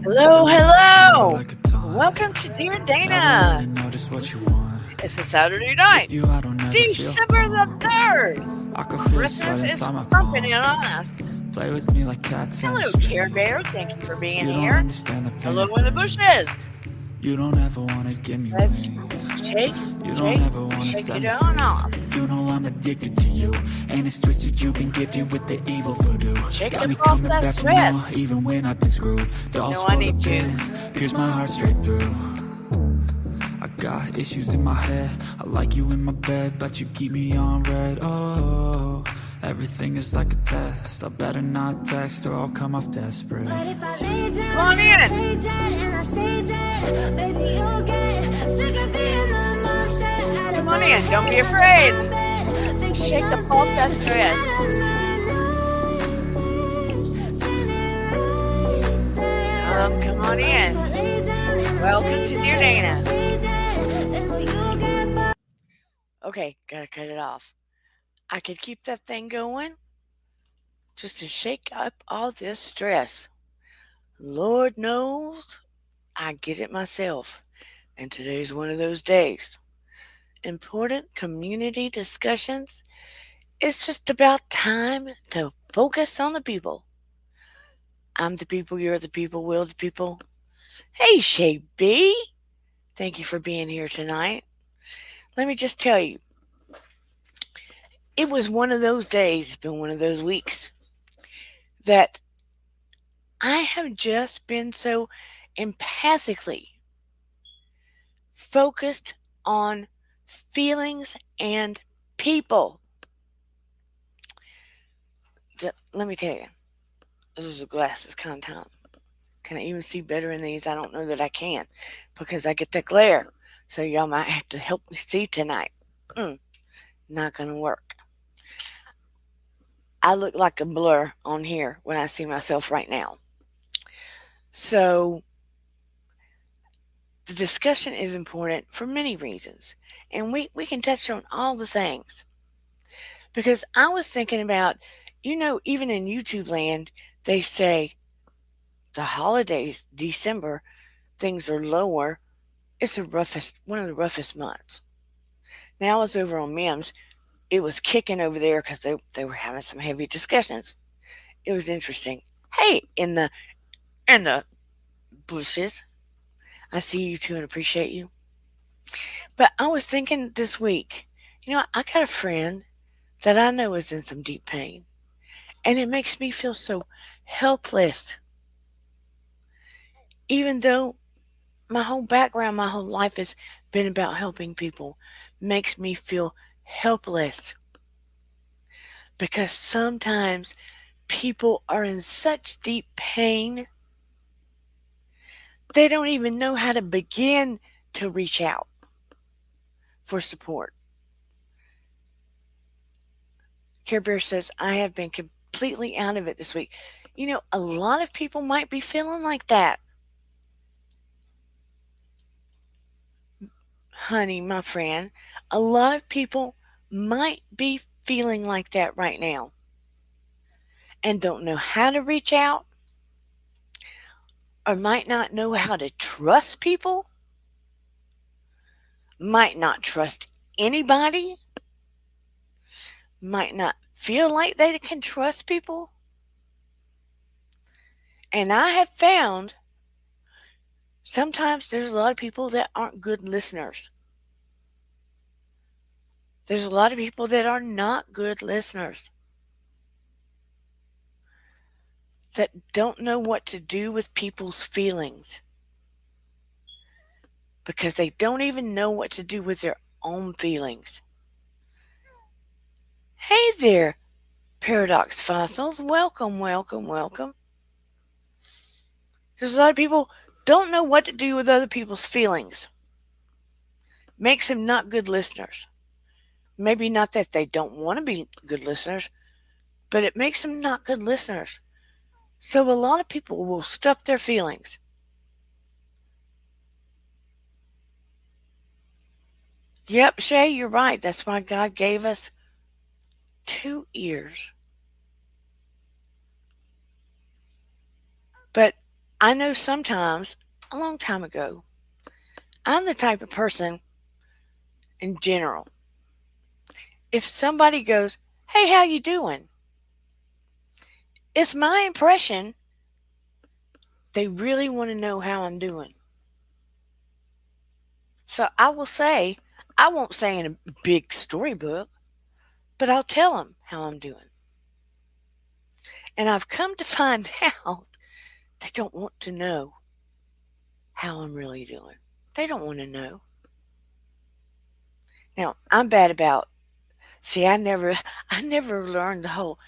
Hello, hello. Welcome to Dear Dana. It's a Saturday night, December the 3rd. Christmas is bumping in on us. Hello, Care Bear. Thank you for being here. Hello in the bushes. You don't ever wanna give me Let's wings. shake, You don't shake, ever wanna shake set it me on free. off. You know I'm addicted to you, and it's twisted. You've been gifted with the evil voodoo. Shake Got it me off coming that back for stress. more, even when I've been screwed. Dolls No, I full need of to. pins, pierce my heart straight through. I got issues in my head. I like you in my bed, but you keep me on red. Oh, everything is like a test. I better not text or I'll come off desperate. But if I lay down, Come on in. play dead, and I stay dead, baby, you'll get sick of being the monster out of Come on in. my Don't be head, afraid. under my bed, thinking Shake something off that stress. out of my nose, standing right there. Come on in. If I lay down and I Welcome play to Dear dead, and I Dana. stay dead, then will you get bored? Okay, gotta cut it off. I could keep that thing going just to shake up all this stress. Lord knows I get it myself, and today's one of those days. Important community discussions. It's just about time to focus on the people. I'm the people, you're the people, we're the people. Hey, Shay B. Thank you for being here tonight. Let me just tell you, it was one of those days, it's been one of those weeks that I have just been so empathically focused on feelings and people. Let me tell you, this is a glasses kind of time. Can I even see better in these? I don't know that I can because I get the glare. So y'all might have to help me see tonight. Not going to work. I look like a blur on here when I see myself right now. So the discussion is important for many reasons. And we can touch on all the things. Because I was thinking about, even in YouTube land, they say the holidays, December, things are lower. It's one of the roughest months. Now I was over on Mims. It was kicking over there because they were having some heavy discussions. It was interesting. Hey, in the bushes, I see you too and appreciate you. But I was thinking this week, I got a friend that I know is in some deep pain, and it makes me feel so helpless. Even though my whole background, my whole life has been about helping people, makes me feel helpless because sometimes people are in such deep pain, they don't even know how to begin to reach out for support. Care Bear says, I have been completely out of it this week. A lot of people might be feeling like that. Honey, my friend, a lot of people might be feeling like that right now and don't know how to reach out or might not know how to trust people, might not trust anybody, might not feel like they can trust people. And I have found sometimes there's a lot of people that aren't good listeners. There's a lot of people that are not good listeners, that don't know what to do with people's feelings because they don't even know what to do with their own feelings. Hey there, Paradox Fossils. Welcome, welcome, welcome. There's a lot of people don't know what to do with other people's feelings. Makes them not good listeners. Maybe not that they don't want to be good listeners, but it makes them not good listeners. So a lot of people will stuff their feelings. Yep, Shay, you're right. That's why God gave us 2 ears. But I know sometimes, a long time ago, I'm the type of person in general. If somebody goes, "Hey, how you doing?" It's my impression they really want to know how I'm doing. So I will say, I won't say in a big storybook, but I'll tell them how I'm doing. And I've come to find out they don't want to know how I'm really doing. They don't want to know. Now, I'm bad about, see, I never learned the whole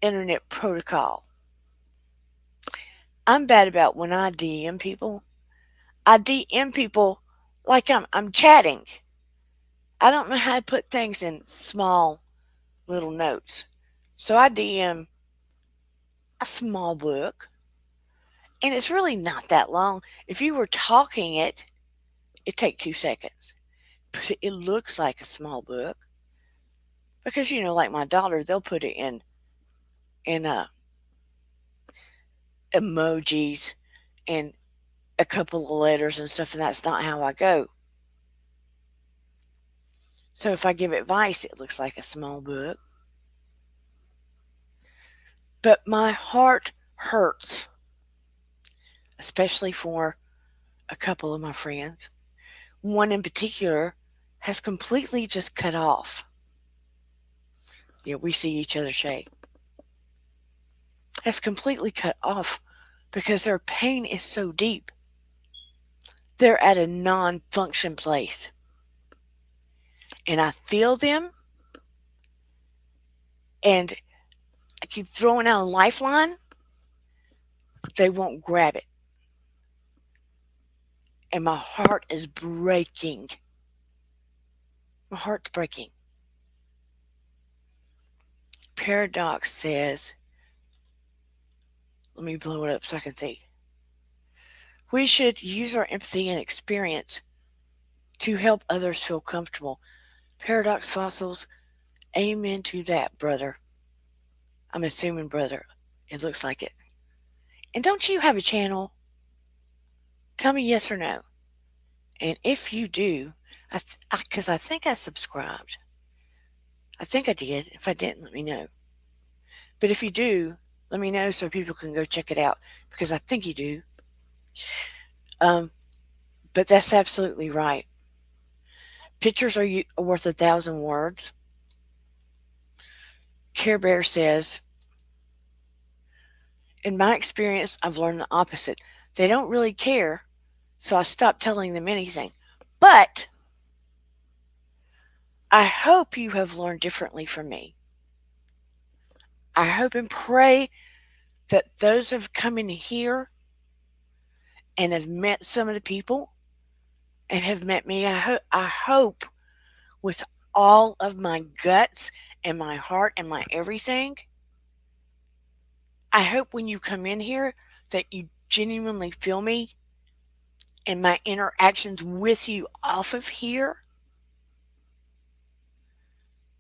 internet protocol. I'm bad about when I DM people. I DM people like I'm chatting. I don't know how to put things in small little notes. So I DM a small book, and it's really not that long. If you were talking it, it'd take 2 seconds. But it looks like a small book because like my daughter, they'll put it in emojis and a couple of letters and stuff, and that's not how I go. So if I give advice, it looks like a small book. But my heart hurts, especially for a couple of my friends. One in particular has completely just cut off. We see each other shake. Has completely cut off because their pain is so deep. They're at a non function place. And I feel them, and I keep throwing out a lifeline. They won't grab it. And my heart is breaking. My heart's breaking. Paradox says, let me blow it up so I can see. We should use our empathy and experience to help others feel comfortable. Paradox fossils, amen to that, brother. I'm assuming, brother. It looks like it. And don't you have a channel? Tell me yes or no. And if you do, because I think I subscribed. I think I did. If I didn't, let me know. But if you do, let me know so people can go check it out because I think you do. Um, but that's absolutely right. Pictures are worth 1,000 words. Care Bear says, in my experience, I've learned the opposite. They don't really care, so I stopped telling them anything. But I hope you have learned differently from me. I hope and pray that those who have come in here and have met some of the people and have met me, I hope with all of my guts and my heart and my everything, I hope when you come in here that you genuinely feel me and my interactions with you off of here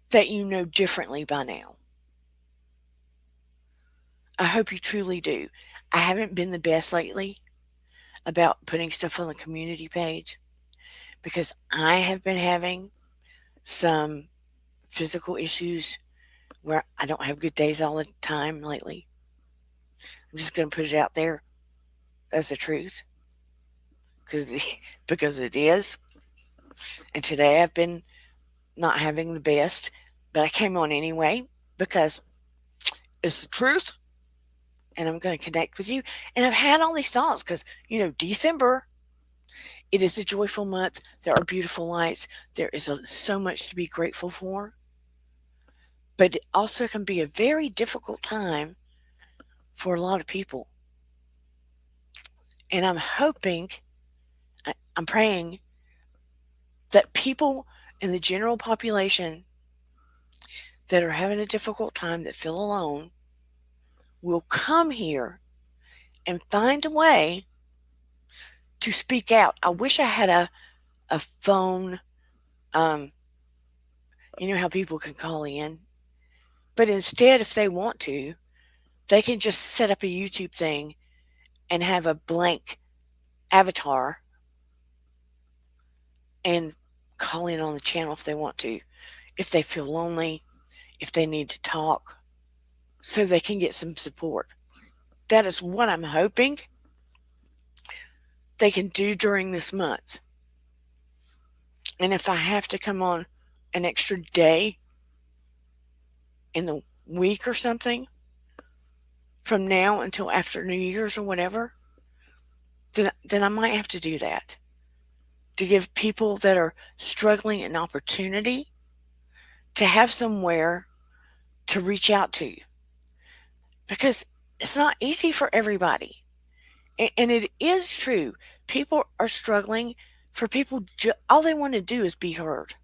that you know differently by now. I hope you truly do. I haven't been the best lately about putting stuff on the community page because I have been having some physical issues where I don't have good days all the time lately. I'm just going to put it out there as the truth because because it is. And today I've been not having the best, but I came on anyway because it's the truth and I'm going to connect with you. And I've had all these thoughts because, December, it is a joyful month. There are beautiful lights. There is so much to be grateful for. But it also can be a very difficult time for a lot of people. And I'm hoping, I'm praying that people in the general population that are having a difficult time, that feel alone, will come here and find a way to speak out. I wish I had a phone, um, how people can call in. But instead, if they want to, they can just set up a YouTube thing and have a blank avatar and call in on the channel if they want to, if they feel lonely, if they need to talk, so they can get some support. That is what I'm hoping they can do during this month. And if I have to come on an extra day in the week or something from now until after New Year's or whatever, then I might have to do that to give people that are struggling an opportunity to have somewhere to reach out to, because it's not easy for everybody. And it is true. People are struggling. For people, all they want to do is be heard.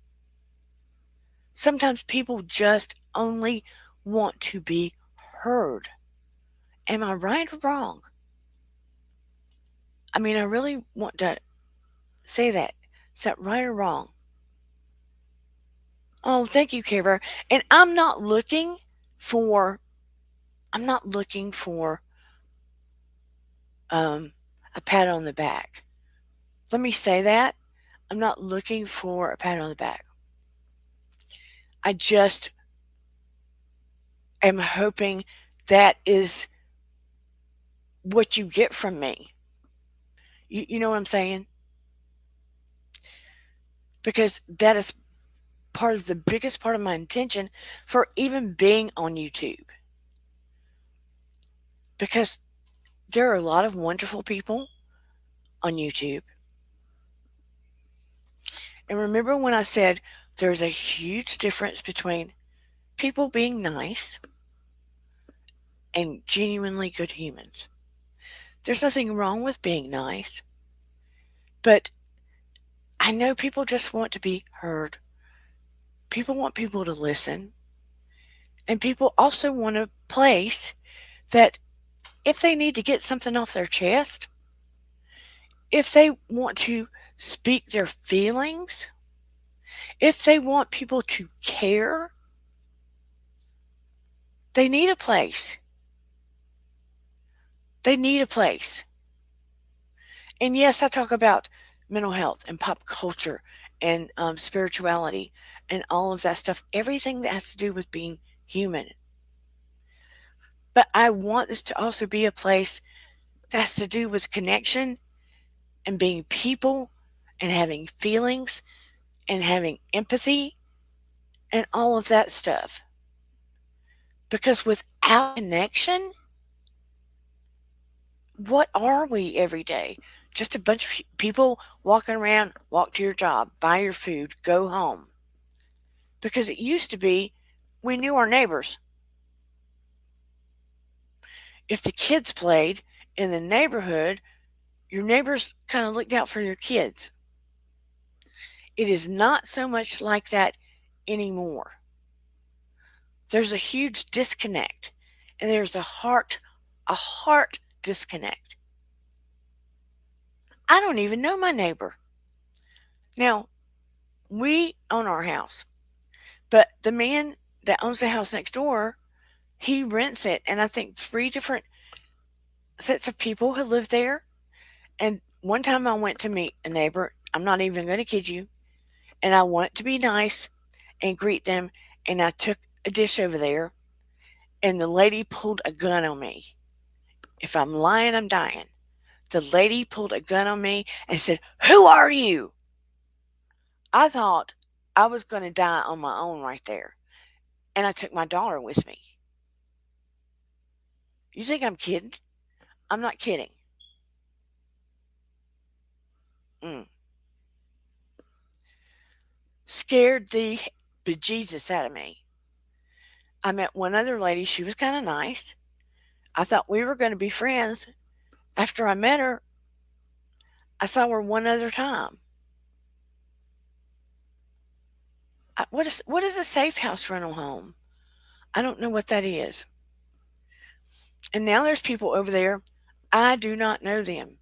Sometimes people just only want to be heard. Am I right or wrong? I mean, I really want to say that. Is that right or wrong? Oh, thank you, Kara. And for, I'm not looking for um, a pat on the back. Let me say that. I'm not looking for a pat on the back. I just am hoping that is what you get from me. You know what I'm saying? Because that is part of the biggest part of my intention for even being on YouTube. Because there are a lot of wonderful people on YouTube. And remember when I said there's a huge difference between people being nice and genuinely good humans? There's nothing wrong with being nice, but I know people just want to be heard. People want people to listen. And people also want a place that if they need to get something off their chest, if they want to speak their feelings, if they want people to care, they need a place. They need a place. And yes, I talk about mental health and pop culture and spirituality and all of that stuff, everything that has to do with being human. But I want this to also be a place that has to do with connection and being people and having feelings and having empathy and all of that stuff. Because without connection, what are we every day? Just a bunch of people walking around, walk to your job, buy your food, go home. Because it used to be we knew our neighbors. If the kids played in the neighborhood, your neighbors kind of looked out for your kids. It is not so much like that anymore. There's a huge disconnect, and there's a heart disconnect. I don't even know my neighbor. Now, we own our house, but the man that owns the house next door, he rents it, and I think three different sets of people have lived there. And one time I went to meet a neighbor, I'm not even going to kid you, and I wanted to be nice and greet them, and I took a dish over there, and the lady pulled a gun on me. If I'm lying, I'm dying. The lady pulled a gun on me and said, "Who are you?" I thought I was going to die on my own right there. And I took my daughter with me. You think I'm kidding? I'm not kidding. Mm. Scared the bejesus out of me. I met one other lady. She was kind of nice. I thought we were going to be friends. After I met her, I saw her one other time. What is a safe house rental home? I don't know what that is. And now there's people over there. I do not know them.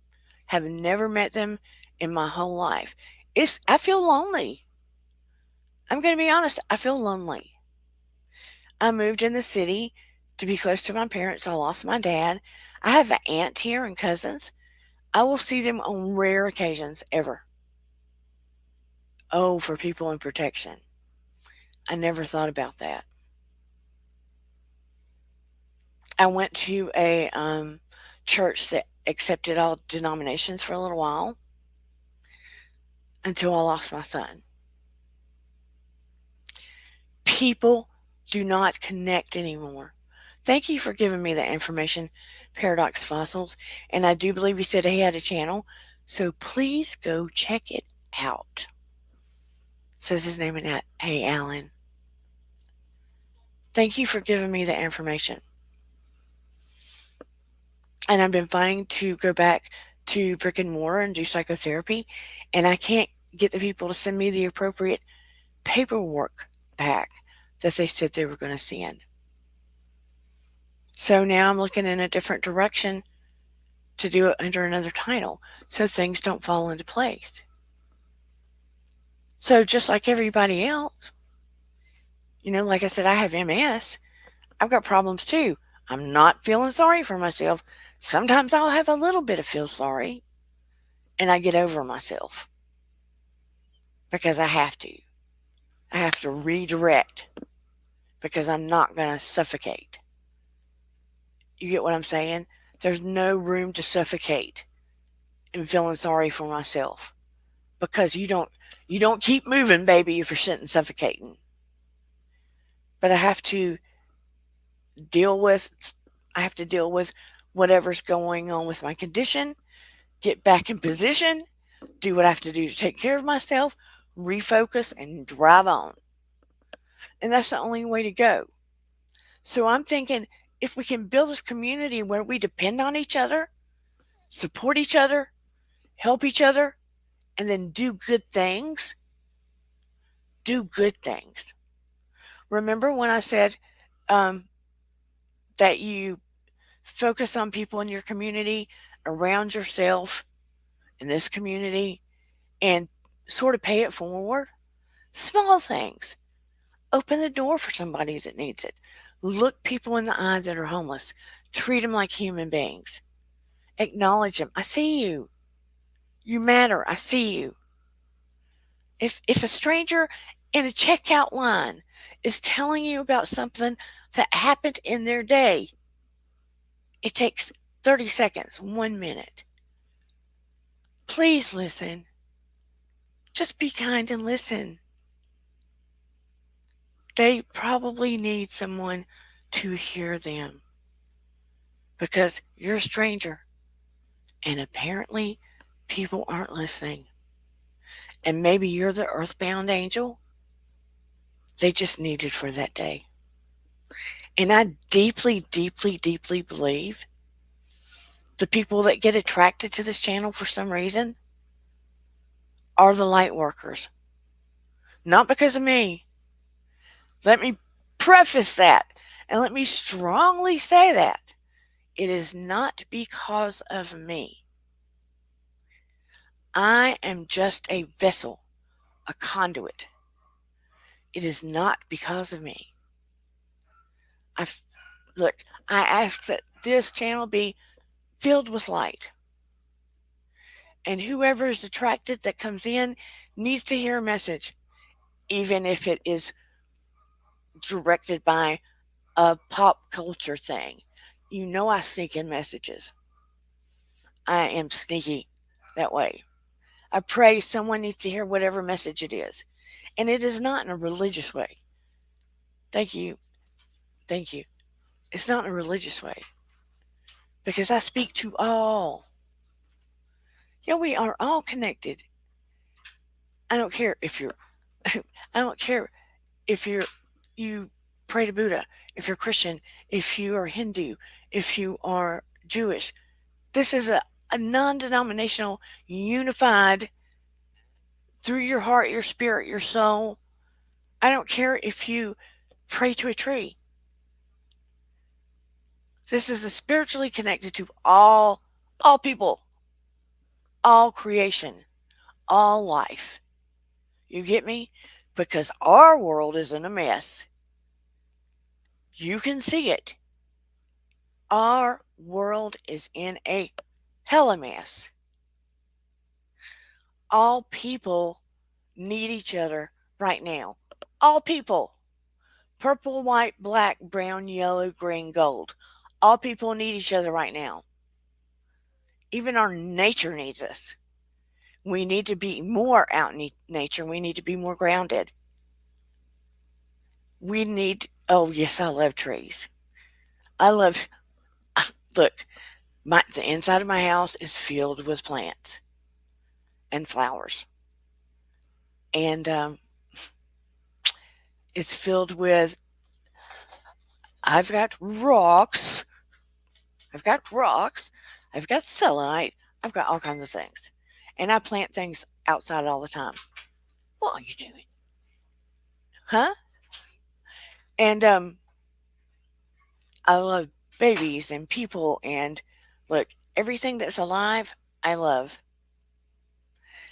Have never met them in my whole life. I feel lonely. I'm going to be honest. I feel lonely. I moved in the city to be close to my parents. I lost my dad. I have an aunt here and cousins. I will see them on rare occasions ever. Oh, for people in protection. I never thought about that. I went to a church that accepted all denominations for a little while until I lost my son. People do not connect anymore. Thank you for giving me that information, Paradox Fossils. And I do believe he said he had a channel. So please go check it out. Says his name in that. Hey, Alan. Thank you for giving me the information. And I've been fighting to go back to brick and mortar and do psychotherapy. And I can't get the people to send me the appropriate paperwork back that they said they were going to send. So now I'm looking in a different direction to do it under another title so things don't fall into place. So just like everybody else, like I said, I have MS. I've got problems too. I'm not feeling sorry for myself. Sometimes I'll have a little bit of feel sorry and I get over myself because I have to. I have to redirect because I'm not going to suffocate. You get what I'm saying? There's no room to suffocate in feeling sorry for myself because you don't keep moving, baby, if you're sitting suffocating. But deal with I have to deal with whatever's going on with my condition, get back in position, do what I have to do to take care of myself, refocus and drive on. And that's the only way to go. So I'm thinking if we can build this community where we depend on each other, support each other, help each other, and then do good things. Remember when I said um, that you focus on people in your community, around yourself, in this community, and sort of pay it forward? Small things. Open the door for somebody that needs it. Look people in the eye that are homeless. Treat them like human beings. Acknowledge them. I see you. You matter. I see you. If a stranger in a checkout line is telling you about something that happened in their day, it takes 30 seconds, 1 minute. Please listen. Just be kind and listen. They probably need someone to hear them because you're a stranger and apparently people aren't listening. And maybe you're the earthbound angel they just needed for that day. And I deeply, deeply, deeply believe the people that get attracted to this channel for some reason are the light workers. Not because of me. Let me preface that and let me strongly say that. It is not because of me. I am just a vessel, a conduit. It is not because of me. I look, I ask that this channel be filled with light. And whoever is attracted that comes in needs to hear a message, even if it is directed by a pop culture thing. I sneak in messages. I am sneaky that way. I pray someone needs to hear whatever message it is. And it is not in a religious way. Thank you. Thank you. It's not in a religious way. Because I speak to all. We are all connected. I don't care if you're I don't care if you pray to Buddha, if you're Christian, if you are Hindu, if you are Jewish. This is a non-denominational, unified through your heart, your spirit, your soul. I don't care if you pray to a tree. This is a spiritually connected to all people, all creation, all life. You get me? Because our world is in a mess. You can see it. Our world is in a hella mess. All people need each other right now. All people. Purple, white, black, brown, yellow, green, gold. All people need each other right now. Even our nature needs us. We need to be more out in nature. We need to be more grounded. We need, oh, yes, I love trees. I love, look, the inside of my house is filled with plants and flowers. And it's filled with, I've got rocks, I've got rocks, I've got selenite, I've got all kinds of things. And I plant things outside all the time. What are you doing? Huh? And I love babies and people and look, everything that's alive, I love.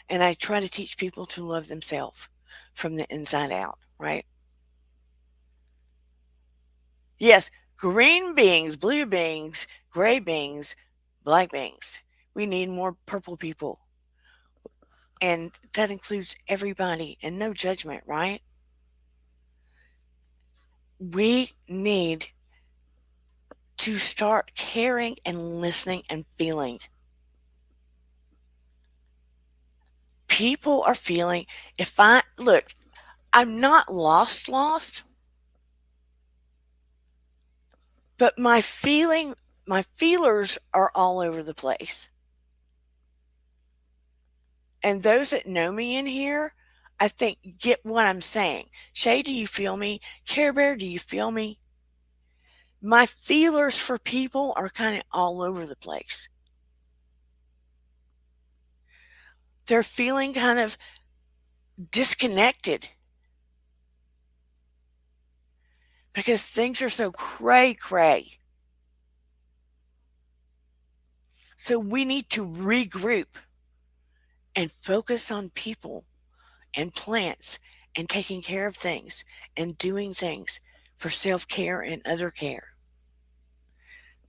And I try to teach people to love themselves from the inside out, right? Yes, green beings, blue beings, gray beings, black beings. We need more purple people. And that includes everybody and no judgment, right? We need to start caring and listening and feeling. People are feeling, if I look, I'm not lost, but my feelers are all over the place. And those that know me in here, I think get what I'm saying. Shay, do you feel me? Care Bear, do you feel me? My feelers for people are kind of all over the place. They're feeling kind of disconnected because things are so cray cray. So we need to regroup and focus on people and plants and taking care of things and doing things for self care and other care.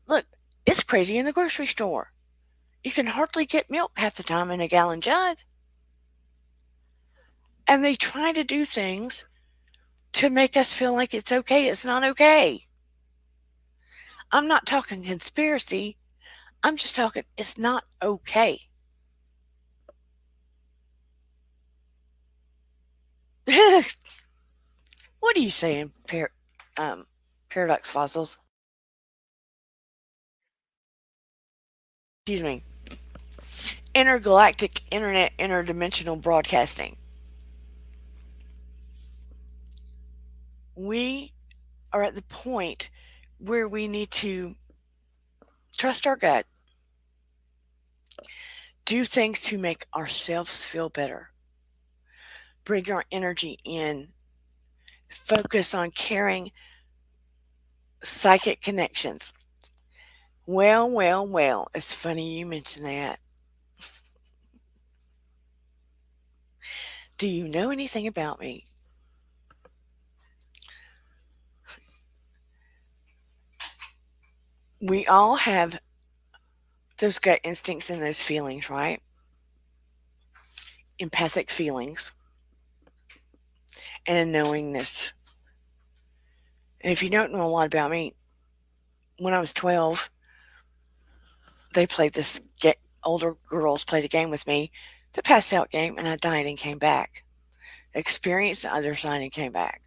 Look, it's crazy in the grocery store. You can hardly get milk half the time in a gallon jug. And they try to do things to make us feel like it's okay. It's not okay. I'm not talking conspiracy. I'm just talking, it's not okay. What are you saying, Paradox Fossils? Excuse me. Intergalactic internet interdimensional broadcasting. We are at the point where we need to trust our gut, do things to make ourselves feel better, bring our energy in, focus on caring psychic connections. Well, it's funny you mention that. Do you know anything about me? We all have those gut instincts and those feelings, right? Empathic feelings and a knowingness. And if you don't know a lot about me, when I was 12, they played this get older girls played a game with me, the pass out game, and I died and came back. Experienced the other side and came back,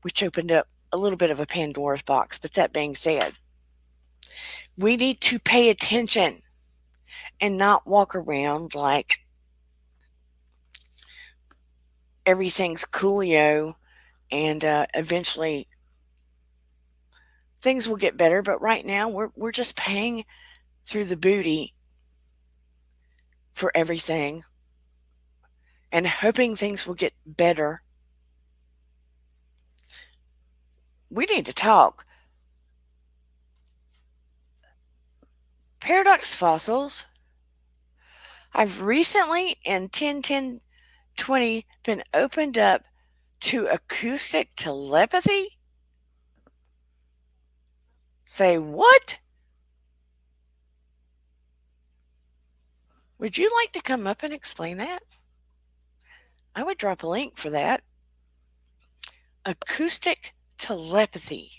which opened up a little bit of a Pandora's box. But that being said, we need to pay attention and not walk around like everything's coolio and eventually things will get better. But right now, we're just paying through the booty for everything and hoping things will get better. We need to talk. Paradox fossils. I've recently in 10-10-20 been opened up to acoustic telepathy. Say what? Would you like to come up and explain that? I would drop a link for that. Acoustic telepathy.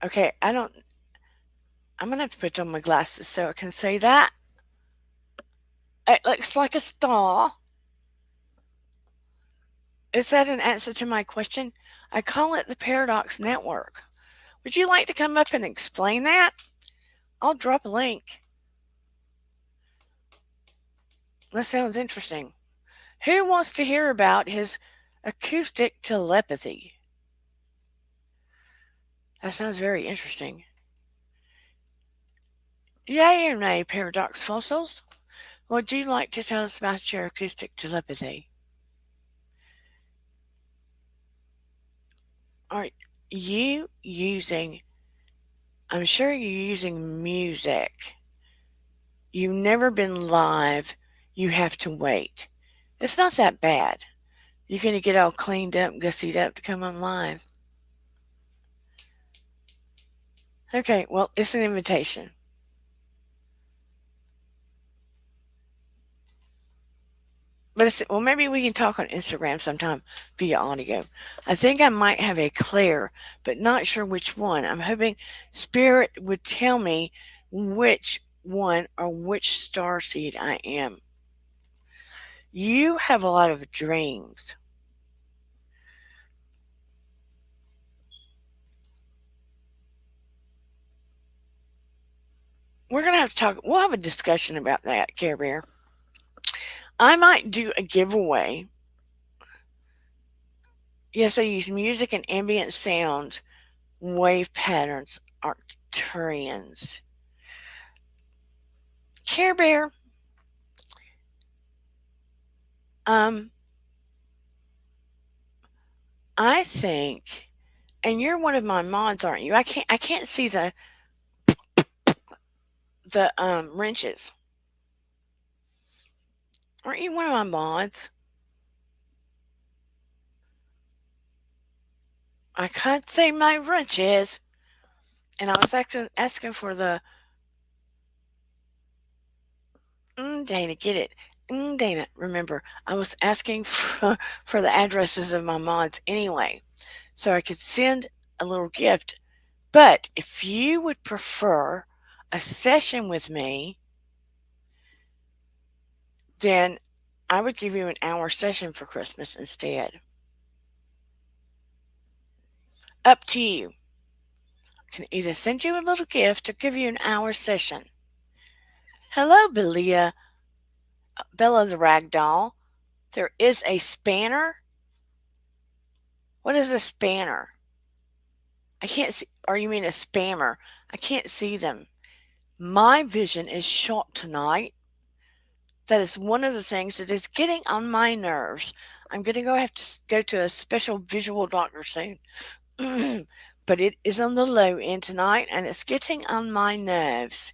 Okay, I'm gonna have to put on my glasses so I can say that. It looks like a star. Is that an answer to my question? I call it the paradox network. Would you like to come up and explain that? I'll drop a link. That sounds interesting. Who wants to hear about his acoustic telepathy? That sounds very interesting. Yay or nay, paradox fossils? Would you like to tell us about your acoustic telepathy? Are you using, I'm sure you're using music. You've never been live. You have to wait. It's not that bad. You're going to get all cleaned up and gussied up to come on live. Okay, well, it's an invitation. But well, maybe we can talk on Instagram sometime via audio. I think I might have a Claire, but not sure which one. I'm hoping Spirit would tell me which one or which star seed I am. You have a lot of dreams. We're going to have to talk, we'll have a discussion about that, Care Bear. I might do a giveaway. Yes, I use music and ambient sound, wave patterns, Arcturians. Care Bear, um, I think, and you're one of my mods, aren't you? I can't see the wrenches. Aren't you one of my mods? I can't see my wrenches. And I was asking for the Dana, get it. Dana, remember, I was asking for the addresses of my mods anyway, so I could send a little gift. But if you would prefer a session with me, then I would give you an hour session for Christmas instead. Up to you. I can either send you a little gift or give you an hour session. Hello, Bella the Ragdoll. There is a spanner. What is a spanner? I can't see. Or you mean a spammer? I can't see them. My vision is shot tonight. That is one of the things that is getting on my nerves. I'm going to have to go to a special visual doctor soon. But it is on the low end tonight and it's getting on my nerves.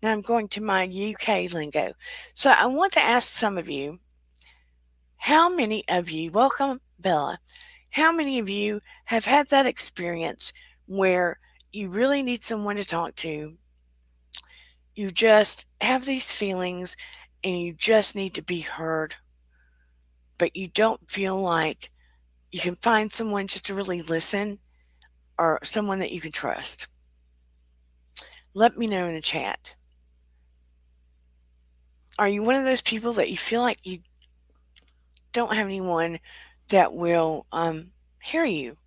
Now I'm going to my UK lingo. So I want to ask some of you, how many of you, welcome Bella, how many of you have had that experience where you really need someone to talk to? You just have these feelings and you just need to be heard, but you don't feel like you can find someone just to really listen or someone that you can trust. Let me know in the chat. Are you one of those people that you feel like you don't have anyone that will hear you?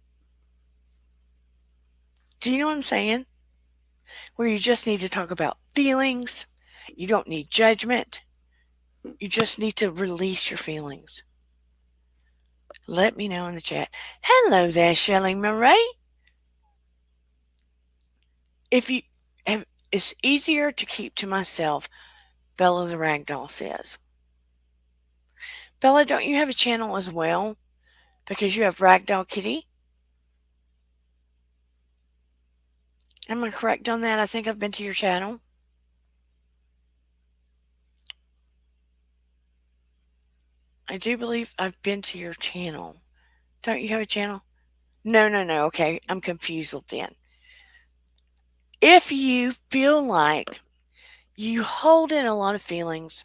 Do you know what I'm saying? Where you just need to talk about feelings. You don't need judgment. You just need to release your feelings. Let me know in the chat. Hello there, Shelley Murray. If you have, it's easier to keep to myself, Bella the Ragdoll says. Bella, don't you have a channel as well? Because you have Ragdoll Kitty? Am I correct on that? I think I've been to your channel. I do believe I've been to your channel. Don't you have a channel? No. Okay, I'm confused then. If you feel like you hold in a lot of feelings,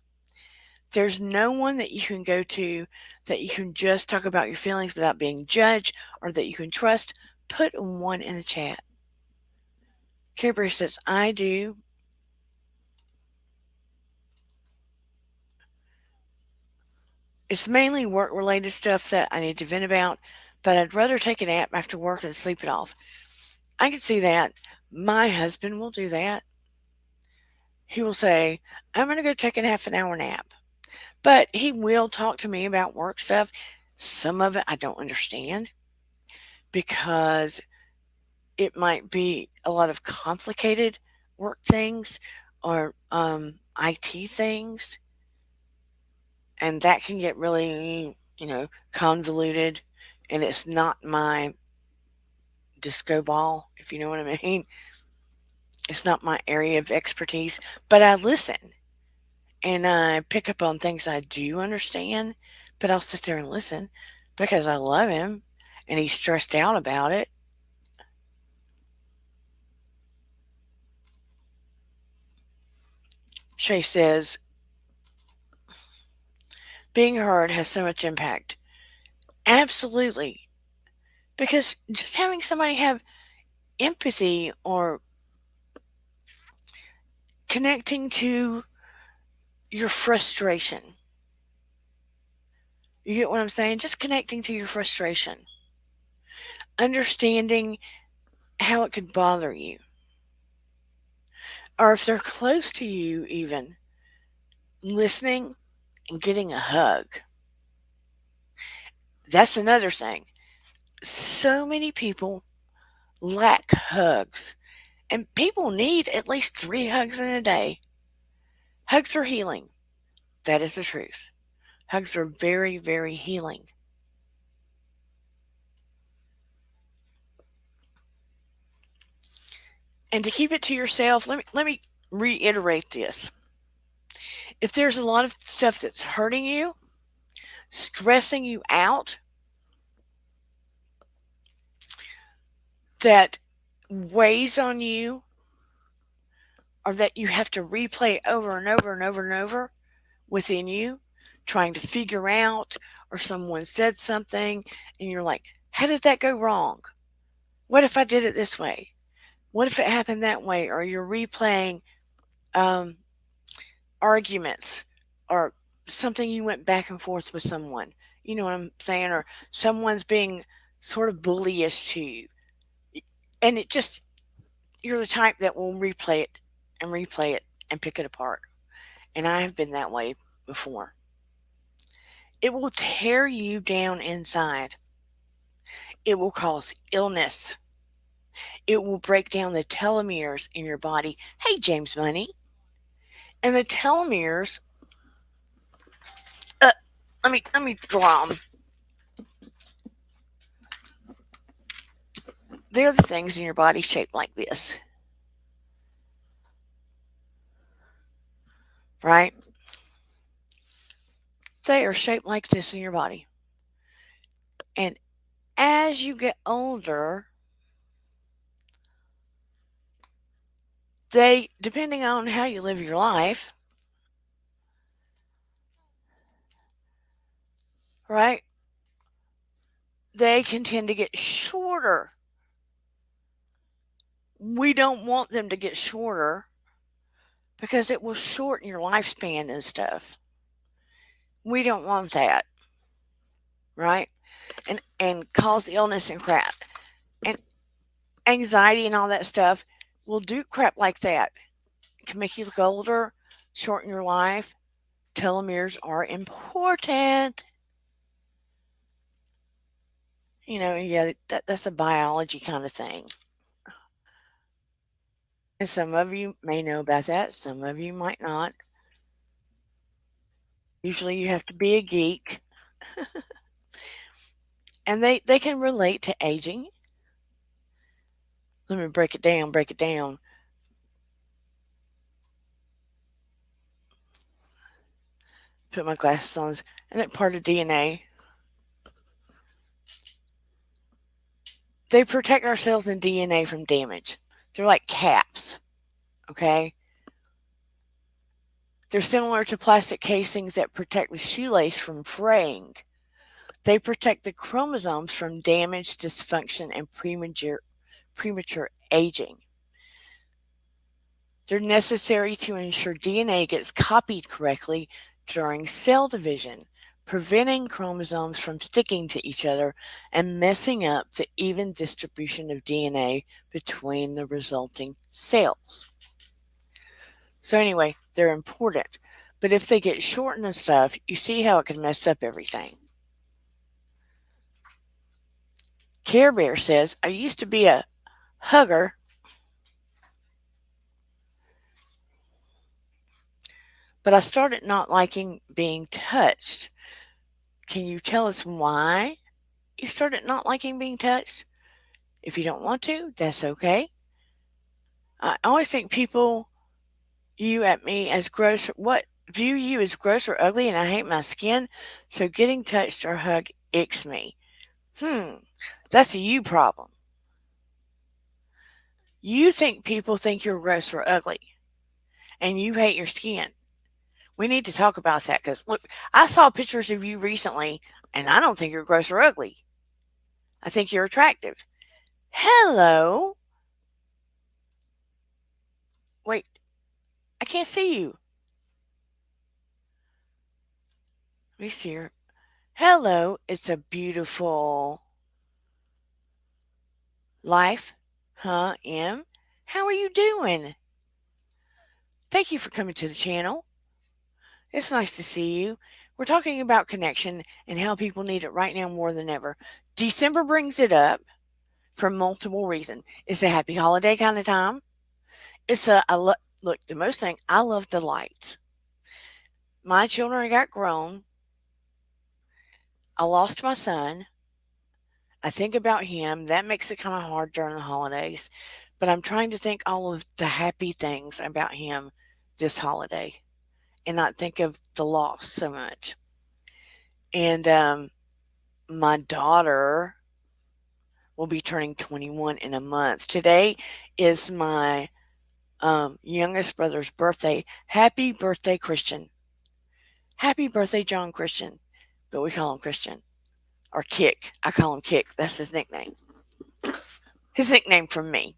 there's no one that you can go to that you can just talk about your feelings without being judged or that you can trust. Put one in the chat. Care Bear says, I do. It's mainly work related stuff that I need to vent about, but I'd rather take a nap after work and sleep it off. I can see that. My husband will do that. He will say, I'm going to go take a half an hour nap. But he will talk to me about work stuff. Some of it I don't understand because it might be a lot of complicated work things or IT things, and that can get really, convoluted. And it's not my disco ball, if you know what I mean. It's not my area of expertise, but I listen and I pick up on things I do understand, but I'll sit there and listen because I love him and he's stressed out about it. Shay says, being heard has so much impact. Absolutely. Because just having somebody have empathy or connecting to your frustration. You get what I'm saying? Just connecting to your frustration. Understanding how it could bother you. Or if they're close to you, even listening and getting a hug. That's another thing. So many people lack hugs, and people need at least 3 hugs in a day. Hugs are healing. That is the truth. Hugs are very, very healing. And to keep it to yourself, let me reiterate this. If there's a lot of stuff that's hurting you, stressing you out, that weighs on you, or that you have to replay over and over and over and over within you, trying to figure out, or someone said something, and you're like, how did that go wrong? What if I did it this way? What if it happened that way? Or you're replaying um, arguments or something you went back and forth with someone. You know what I'm saying? Or someone's being sort of bullyish to you. And it just, you're the type that will replay it and pick it apart. And I have been that way before. It will tear you down inside. It will cause illness. It will break down the telomeres in your body. Hey, James Money. And the telomeres, uh, let me draw them. They're the things in your body shaped like this, right? They are shaped like this in your body. And as you get older, they, depending on how you live your life, right? They can tend to get shorter. We don't want them to get shorter because it will shorten your lifespan and stuff. We don't want that, right? And cause illness and crap. And anxiety and all that stuff will do crap like that. It can make you look older, shorten your life. Telomeres are important. Yeah, that's a biology kind of thing. And some of you may know about that, some of you might not. Usually you have to be a geek. And they can relate to aging. Let me break it down. Put my glasses on. And that part of DNA, they protect our cells and DNA from damage. They're like caps, okay? They're similar to plastic casings that protect the shoelace from fraying. They protect the chromosomes from damage, dysfunction, and premature aging. They're necessary to ensure DNA gets copied correctly during cell division, preventing chromosomes from sticking to each other and messing up the even distribution of DNA between the resulting cells. So, anyway, they're important. But if they get shortened and stuff, you see how it can mess up everything. Care Bear says, I used to be a hugger, but I started not liking being touched. Can you tell us why you started not liking being touched? If you don't want to, that's okay. I always think people view you as gross or ugly, and I hate my skin, so getting touched or hugged icks me. Hmm, that's a you problem. You think people think you're gross or ugly, and you hate your skin. We need to talk about that because look, I saw pictures of you recently, and I don't think you're gross or ugly. I think you're attractive. Hello. Wait, I can't see you. Let me see her. Hello, it's a beautiful life. Huh, M? How are you doing? Thank you for coming to the channel. It's nice to see you. We're talking about connection and how people need it right now more than ever. December brings it up for multiple reasons. It's a happy holiday kind of time. Look, the most thing, I love the lights. My children got grown. I lost my son. I think about him. That makes it kind of hard during the holidays. But I'm trying to think all of the happy things about him this holiday and not think of the loss so much. And my daughter will be turning 21 in a month. Today is my youngest brother's birthday. Happy birthday, Christian. Happy birthday, John Christian. But we call him Christian. Or Kick. I call him Kick. That's his nickname. His nickname from me.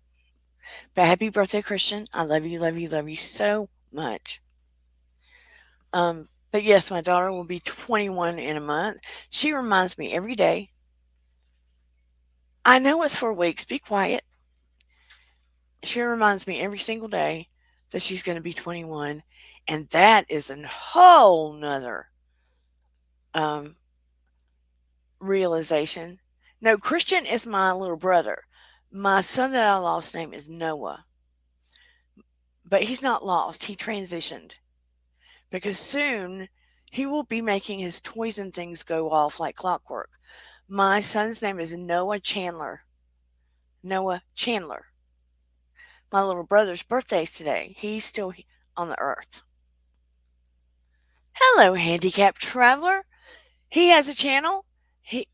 But happy birthday, Christian. I love you, love you, love you so much. But yes, my daughter will be 21 in a month. She reminds me every day. I know it's for weeks. Be quiet. She reminds me every single day that she's going to be 21. And that is a whole nother um, realization. No, Christian is my little brother. My son that I lost name is Noah. But he's not lost. He transitioned. Because soon he will be making his toys and things go off like clockwork. My son's name is Noah Chandler. Noah Chandler. My little brother's birthday's today. He's still on the earth. Hello, handicapped traveler. He has a channel. He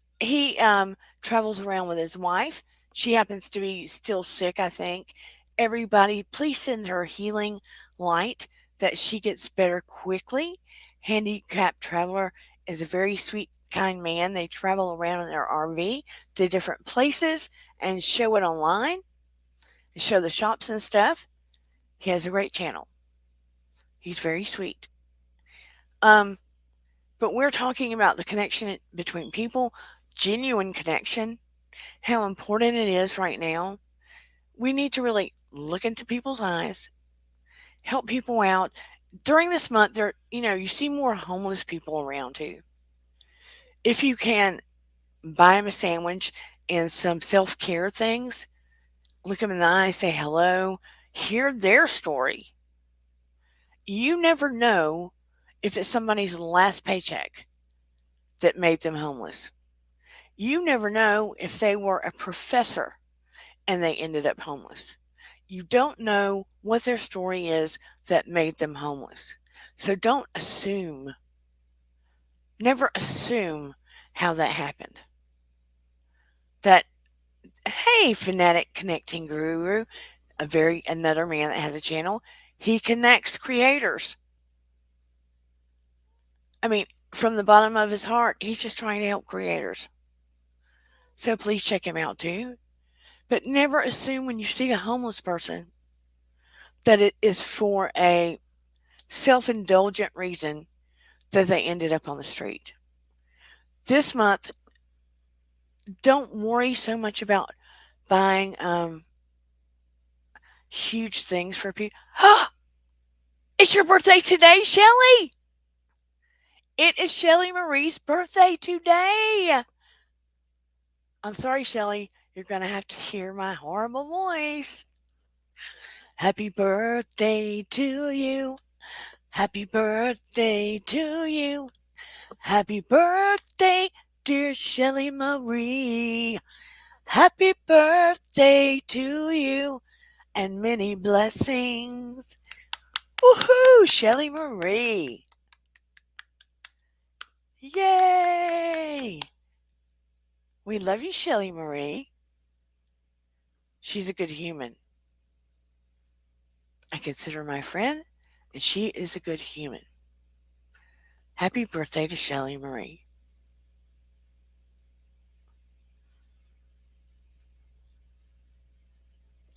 travels around with his wife. She happens to be still sick, I think. Everybody, please send her healing light that she gets better quickly. Handicapped Traveler is a very sweet, kind man. They travel around in their RV to different places and show it online, and show the shops and stuff. He has a great channel. He's very sweet. Um, but we're talking about the connection between people, genuine connection, how important it is right now. We need to really look into people's eyes, help people out. During this month, you see more homeless people around too. If you can buy them a sandwich and some self care things, look them in the eye, say hello, hear their story. You never know if it's somebody's last paycheck that made them homeless. You never know if they were a professor and they ended up homeless. You don't know what their story is that made them homeless. So don't assume, never assume how that happened. That, hey, fanatic connecting guru, another man that has a channel. He connects creators. I mean, from the bottom of his heart, he's just trying to help creators. So please check him out too. But never assume when you see a homeless person that it is for a self indulgent reason that they ended up on the street. This month, don't worry so much about buying huge things for people. It's your birthday today, Shelly! It is Shelly Marie's birthday today. I'm sorry, Shelly. You're going to have to hear my horrible voice. Happy birthday to you. Happy birthday to you. Happy birthday, dear Shelly Marie. Happy birthday to you and many blessings. Woohoo, Shelly Marie. Yay! We love you, Shelly Marie. She's a good human. I consider her my friend, and she is a good human. Happy birthday to Shelly Marie.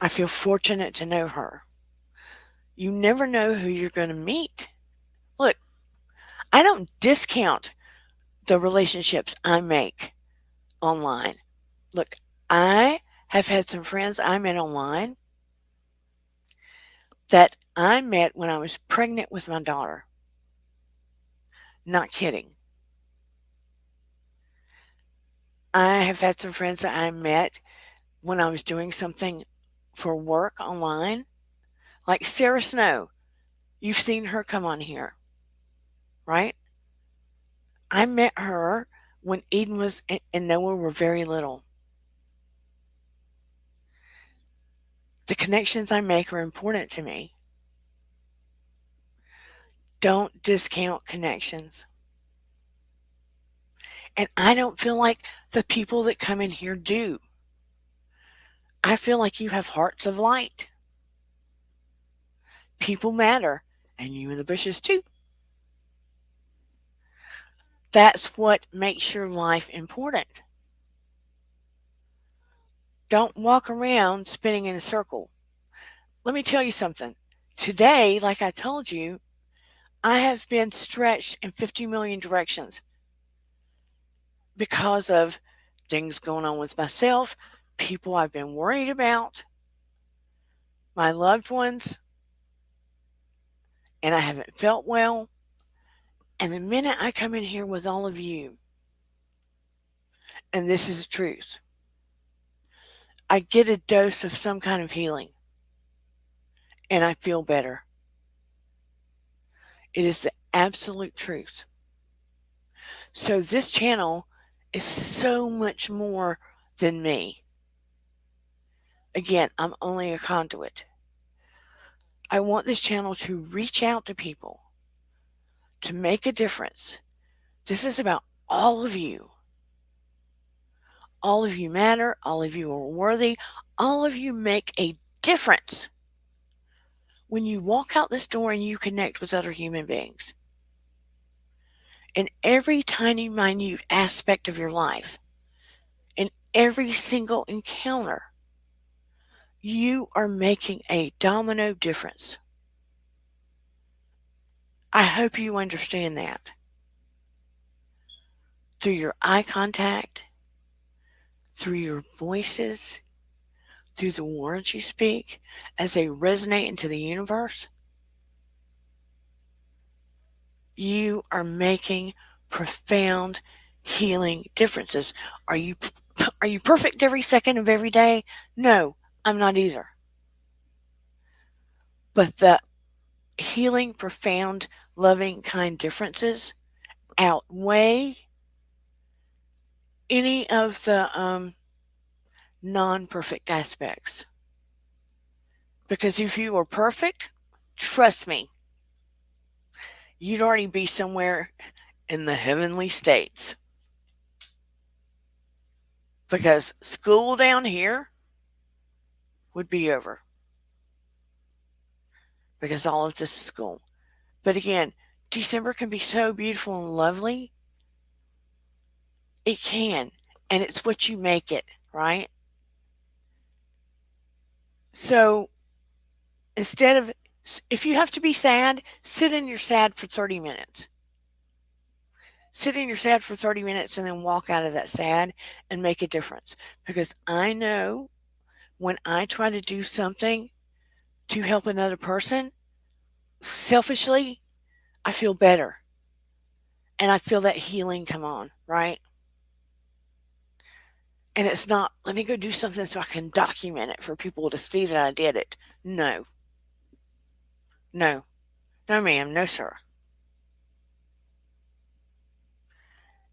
I feel fortunate to know her. You never know who you're going to meet. Look, I don't discount the relationships I make online. Look, I have had some friends I met online that I met when I was pregnant with my daughter. Not kidding. I have had some friends that I met when I was doing something for work online, like Sarah Snow. You've seen her come on here, right? I met her when Eden was and Noah were very little. The connections I make are important to me. Don't discount connections. And I don't feel like the people that come in here do. I feel like you have hearts of light. People matter, and you in the bushes too. That's what makes your life important. Don't walk around spinning in a circle. Let me tell you something. Today, like I told you, I have been stretched in 50 million directions because of things going on with myself, people I've been worried about, my loved ones, and I haven't felt well. And the minute I come in here with all of you, and this is the truth, I get a dose of some kind of healing and I feel better. It is the absolute truth. So this channel is so much more than me. Again, I'm only a conduit. I want this channel to reach out to people, to make a difference. This is about all of you. All of you matter. All of you are worthy. All of you make a difference when you walk out this door and you connect with other human beings. In every tiny, minute aspect of your life, in every single encounter, you are making a domino difference. I hope you understand that. Through your eye contact, through your voices, through the words you speak, as they resonate into the universe, you are making profound healing differences. Are you are you perfect every second of every day? No, I'm not either. But the healing, profound, loving, kind differences outweigh any of the non perfect aspects. Because if you were perfect, trust me, you'd already be somewhere in the heavenly states. Because school down here would be over. because all of this is school. But again, December can be so beautiful and lovely. It can. And it's what you make it, right? So instead of, if you have to be sad, sit in your sad for 30 minutes. Sit in your sad for 30 minutes and then walk out of that sad and make a difference. Because I know when I try to do something to help another person, selfishly, I feel better. And I feel that healing come on, right? And it's not, let me go do something so I can document it for people to see that I did it. No, no, no, ma'am, no, sir.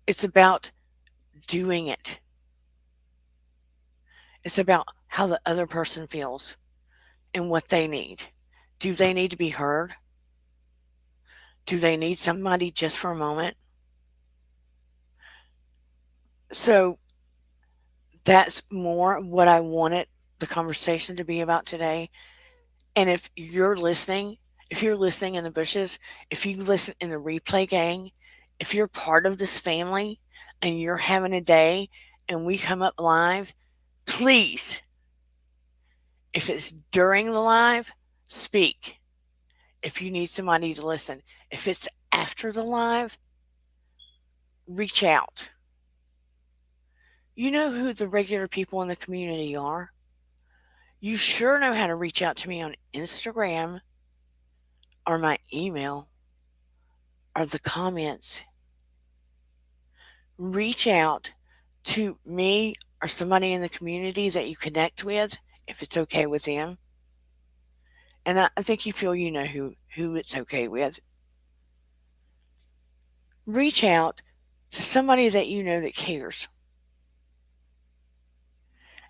It's about doing it. It's about how the other person feels and what they need. Do they need to be heard? Do they need somebody just for a moment? So that's more what I wanted the conversation to be about today. And if you're listening in the bushes, if you listen in the replay gang, if you're part of this family and you're having a day and we come up live, please, if it's during the live, speak. If you need somebody to listen, if it's after the live, reach out. You know who the regular people in the community are. You sure know how to reach out to me on Instagram or my email or the comments. Reach out to me or somebody in the community that you connect with if it's okay with them. And I think you feel you know who it's okay with. Reach out to somebody that you know that cares.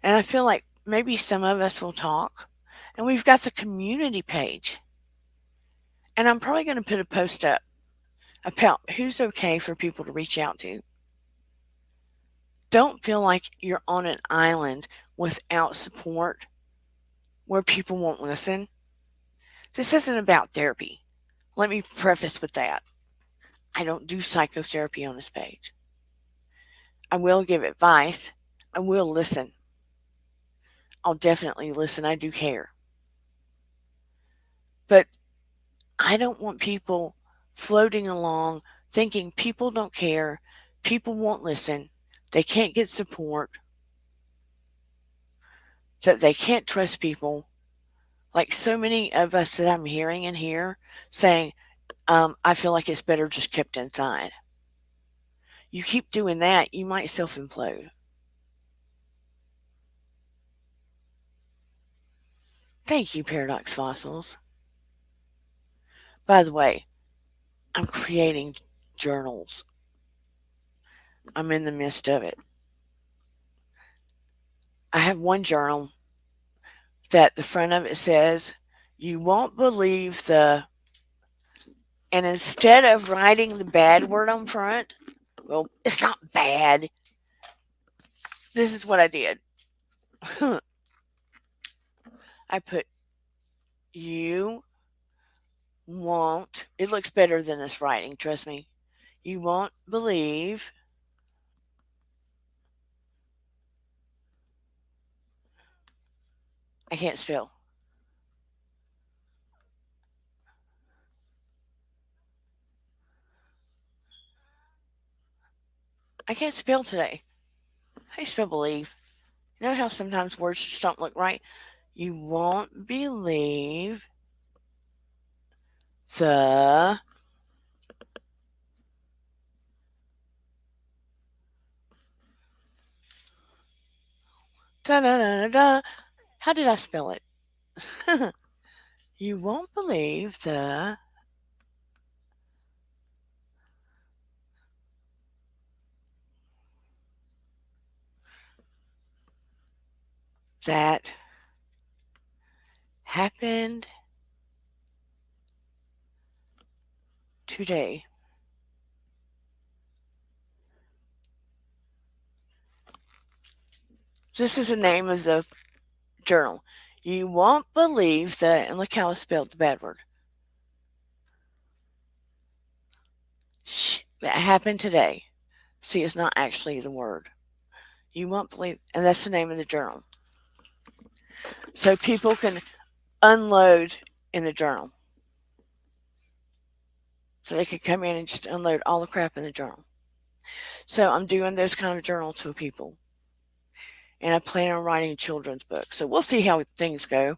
And I feel like maybe some of us will talk. And we've got the community page. And I'm probably going to put a post up about who's okay for people to reach out to. Don't feel like you're on an island without support where people won't listen. This isn't about therapy. Let me preface with that. I don't do psychotherapy on this page. I will give advice. I will listen. I'll definitely listen. I do care. But I don't want people floating along thinking people don't care, people won't listen, they can't get support, that they can't trust people. Like so many of us that I'm hearing in here saying, I feel like it's better just kept inside. You keep doing that, you might self implode. Thank you, Paradox Fossils. By the way, I'm creating journals. I'm in the midst of it. I have one journal that the front of it says, "You won't believe the," and instead of writing the bad word on front, well, it's not bad. This is what I did. I put, "You won't," it looks better than this writing, trust me. "You won't believe," I can't spell. I can't spell today. How do you spell believe? You know how sometimes words just don't look right? You won't believe the, da da da da da. How did I spell it? You won't believe that happened today. This is the name of the journal. You won't believe that, and look how I spelled the bad word. That happened today. See, it's not actually the word. You won't believe, and that's the name of the journal. So people can unload in the journal. So they can come in and just unload all the crap in the journal. So I'm doing those kind of journals for people. And I plan on writing children's books. So we'll see how things go.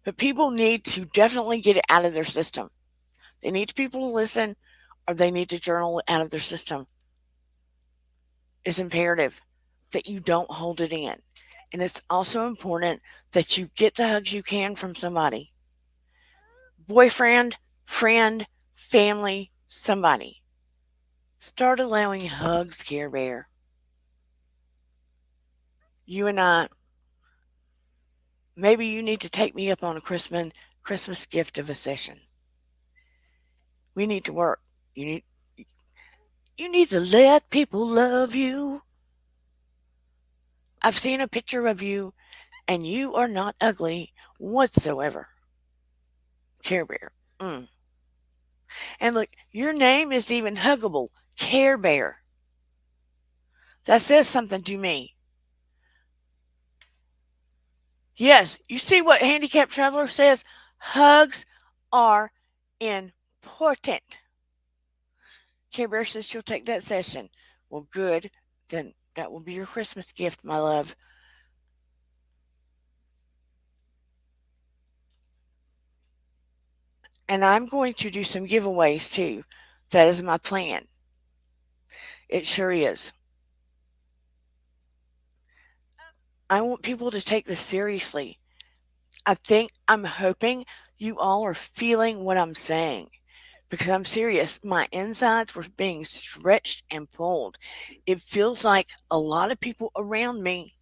But people need to definitely get it out of their system. They need people to listen or they need to journal it out of their system. It's imperative that you don't hold it in. And it's also important that you get the hugs you can from somebody, boyfriend, friend, family, somebody. Start allowing hugs, Care Bear. You and I, maybe you need to take me up on a Christmas gift of a session. We need to work. You need you need to let people love you. I've seen a picture of you and you are not ugly whatsoever. Care Bear. Mm. And look, your name is even huggable. Care Bear. That says something to me. Yes, you see what Handicapped Traveler says? Hugs are important. Care Bear says she'll take that session. Well, good. Then that will be your Christmas gift, my love. And I'm going to do some giveaways too. That is my plan. It sure is. I want people to take this seriously. I'm hoping you all are feeling what I'm saying because I'm serious. My insides were being stretched and pulled. It feels like a lot of people around me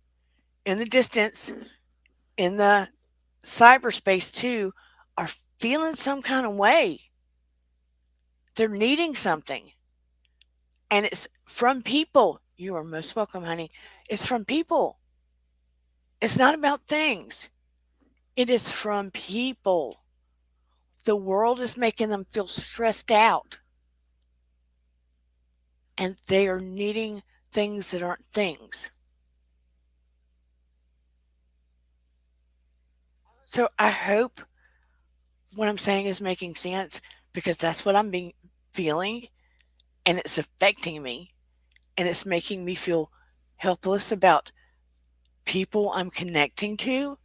in the distance, in the cyberspace too, are feeling some kind of way. They're needing something. And it's from people. You are most welcome, honey. It's from people. It's not about things. It is from people. The world is making them feel stressed out. And they are needing things that aren't things. So I hope what I'm saying is making sense because that's what I'm being feeling and it's affecting me and it's making me feel helpless about people I'm connecting to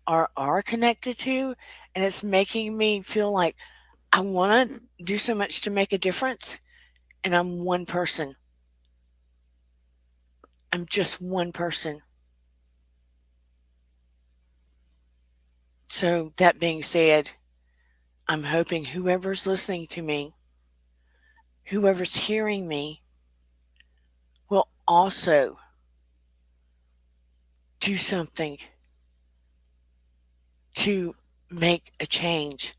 or are connected to and it's making me feel like I want to do so much to make a difference and I'm one person. I'm just one person. So that being said, I'm hoping whoever's listening to me, whoever's hearing me, will also do something to make a change.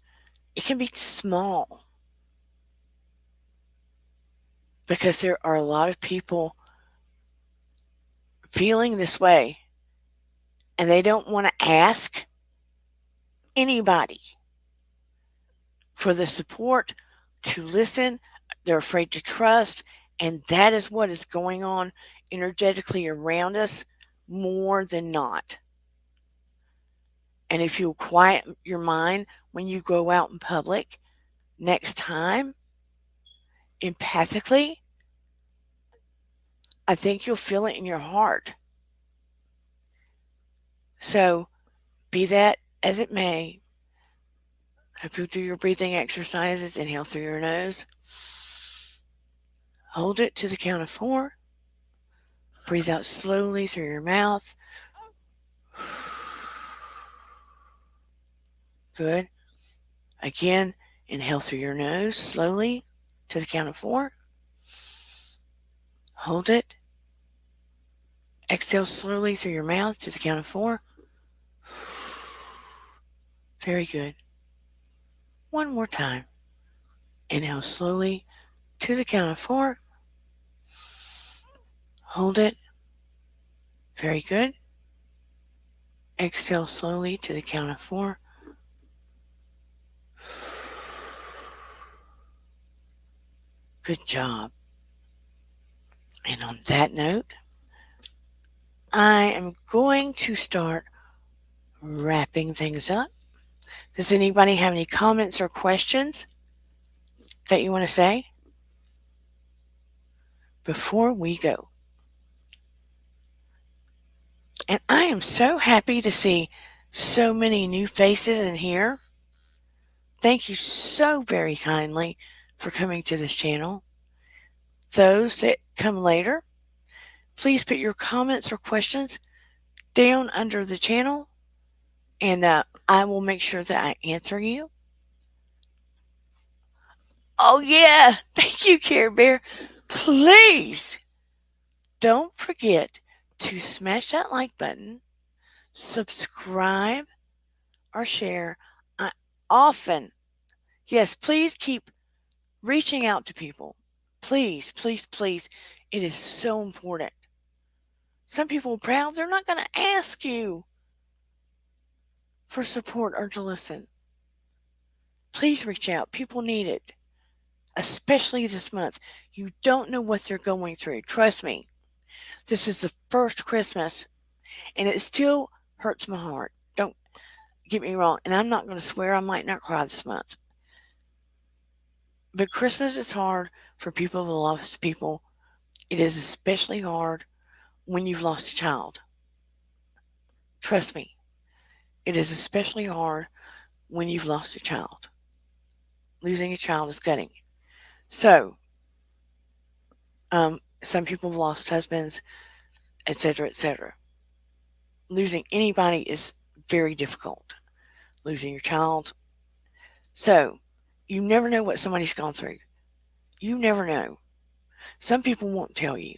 It can be small because there are a lot of people feeling this way and they don't want to ask anybody for the support to listen. They're afraid to trust. And that is what is going on energetically around us more than not. And if you'll quiet your mind when you go out in public next time, empathically, I think you'll feel it in your heart. So, be that as it may, if you do your breathing exercises, inhale through your nose, hold it to the count of 4, breathe out slowly through your mouth. Good. Again, inhale through your nose slowly to the count of 4, hold it, exhale slowly through your mouth to the count of 4. Very good. One more time. Inhale slowly to the count of 4. Hold it. Very good. Exhale slowly to the count of 4. Good job. And on that note, I am going to start wrapping things up. Does anybody have any comments or questions that you want to say before we go? And I am so happy to see so many new faces in here. Thank you so very kindly for coming to this channel. Those that come later, please put your comments or questions down under the channel and I will make sure that I answer you. Oh, yeah. Thank you, Care Bear. Please don't forget to smash that like button, subscribe, or share. I often, yes, please keep reaching out to people. Please, please, please. It is so important. Some people are proud, they're not going to ask you for support or to listen. Please reach out. People need it, especially this month. You don't know what they're going through. Trust me, this is the first Christmas, and it still hurts my heart. Don't get me wrong, and I'm not going to swear I might not cry this month. But Christmas is hard for people that love people. It is especially hard when you've lost a child. Trust me, it is especially hard when you've lost a child. Losing a child is gutting. So, some people have lost husbands, etc., etc. Losing anybody is very difficult. Losing your child. So, you never know what somebody's gone through. You never know. Some people won't tell you.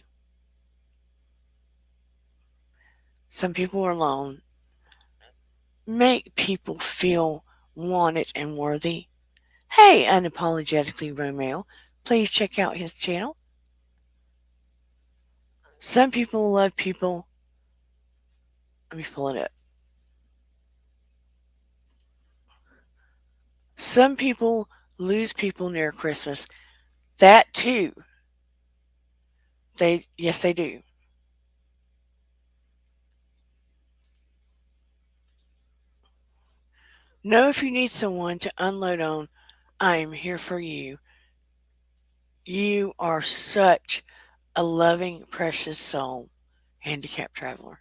Some people are alone. Make people feel wanted and worthy. Hey, Unapologetically Romeo, please check out his channel. Some people love people. Let me pull it up. Some people lose people near Christmas. That too. Yes, they do. Know if you need someone to unload on, I am here for you. You are such a loving, precious soul, handicapped traveler.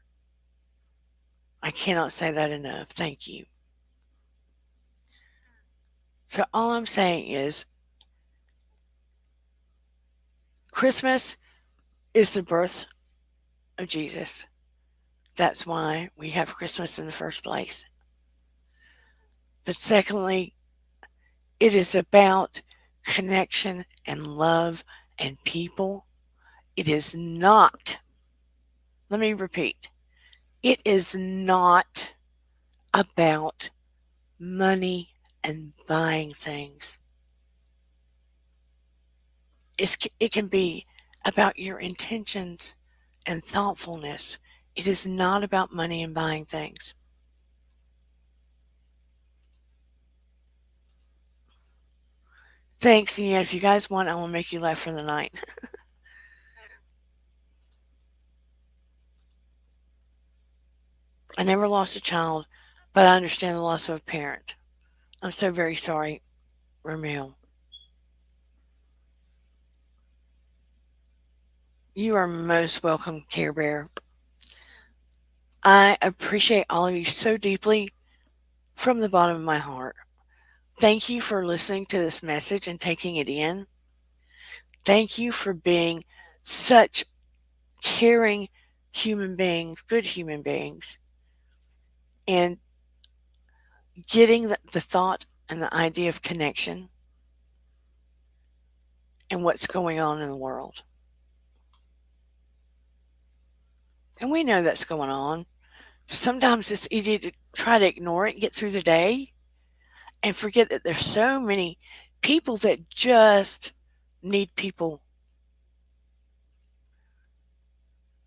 I cannot say that enough. Thank you. So, all I'm saying is Christmas is the birth of Jesus. That's why we have Christmas in the first place. But secondly, it is about connection and love and people. It is not, let me repeat, it is not about money and buying things. It can be about your intentions and thoughtfulness. It is not about money and buying things. Thanks, and yeah, if you guys want, I will make you laugh for the night. I never lost a child, but I understand the loss of a parent. I'm so very sorry, Romeo. You are most welcome, Care Bear. I appreciate all of you so deeply from the bottom of my heart. Thank you for listening to this message and taking it in. Thank you for being such caring human beings, good human beings, and getting the thought and the idea of connection and what's going on in the world. And we know that's going on. Sometimes it's easy to try to ignore it and get through the day and forget that there's so many people that just need people.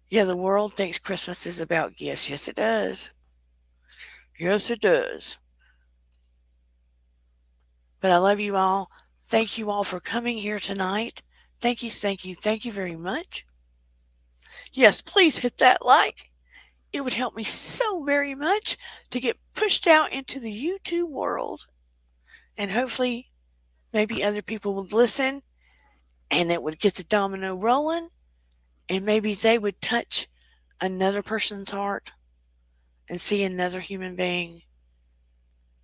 Yeah, the world thinks Christmas is about gifts. Yes, it does. Yes, it does. But I love you all. Thank you all for coming here tonight. Thank you, thank you, thank you very much. Yes, please hit that like. It would help me so very much to get pushed out into the YouTube world. And hopefully, maybe other people would listen and it would get the domino rolling. And maybe they would touch another person's heart and see another human being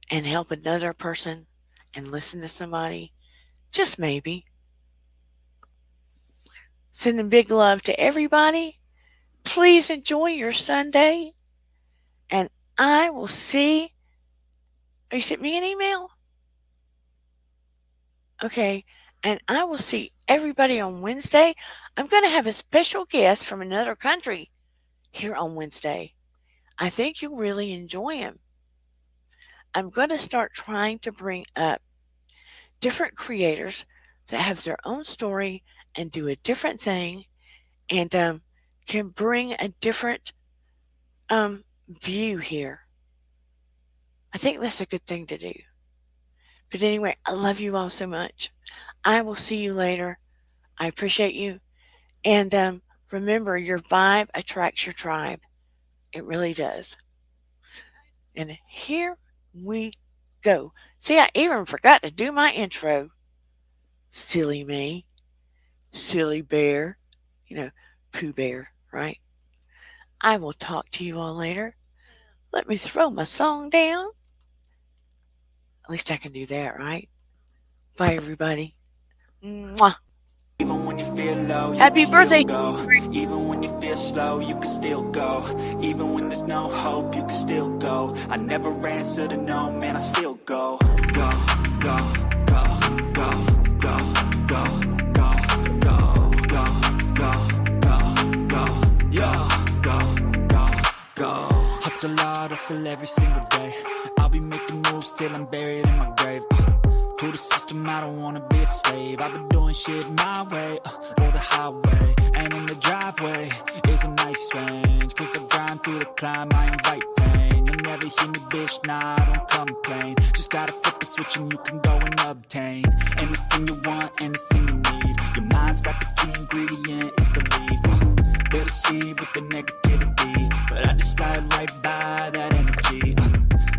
and help another person and listen to somebody. Just maybe. Sending big love to everybody. Please enjoy your Sunday. And I will see. Oh, you sent me an email? Okay. And I will see everybody on Wednesday. I'm going to have a special guest from another country here on Wednesday. I think you'll really enjoy him. I'm going to start trying to bring up different creators that have their own story and do a different thing and can bring a different view here. I think that's a good thing to do. But anyway, I love you all so much. I will see you later. I appreciate you. And remember, your vibe attracts your tribe. It really does. And here we go. See, I even forgot to do my intro. Silly me. Silly bear. You know, Pooh Bear, right? I will talk to you all later. Let me throw my song down. At least I can do that, right? Bye, everybody. Mwah. Even when you feel low, you Happy can still birthday. go. Even when you feel slow, you can still go. Even when there's no hope, you can still go. I never answer to no, man, I still go. Go, go, go, go, go, go, go, go, go, go, go, go, go. Hustle hard, hustle every single day. I'll be making moves till I'm buried in my grave. To the system, I don't wanna be a slave. I've been doing shit my way, or the highway. And in the driveway is a nice range. Cause I grind through the climb, I invite pain. You'll never hear me, bitch, nah, I don't complain. Just gotta flip the switch and you can go and obtain anything you want, anything you need. Your mind's got the key ingredient, it's belief. They'll deceive with the negativity, but I just slide right by that energy.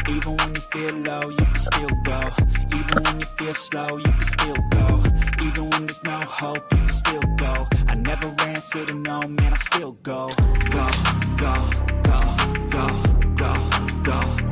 Even when you feel low, you can still go. Even when you feel slow, you can still go. Even when there's no hope, you can still go. I never answer to no, man, I still go. Go, go, go, go, go, go.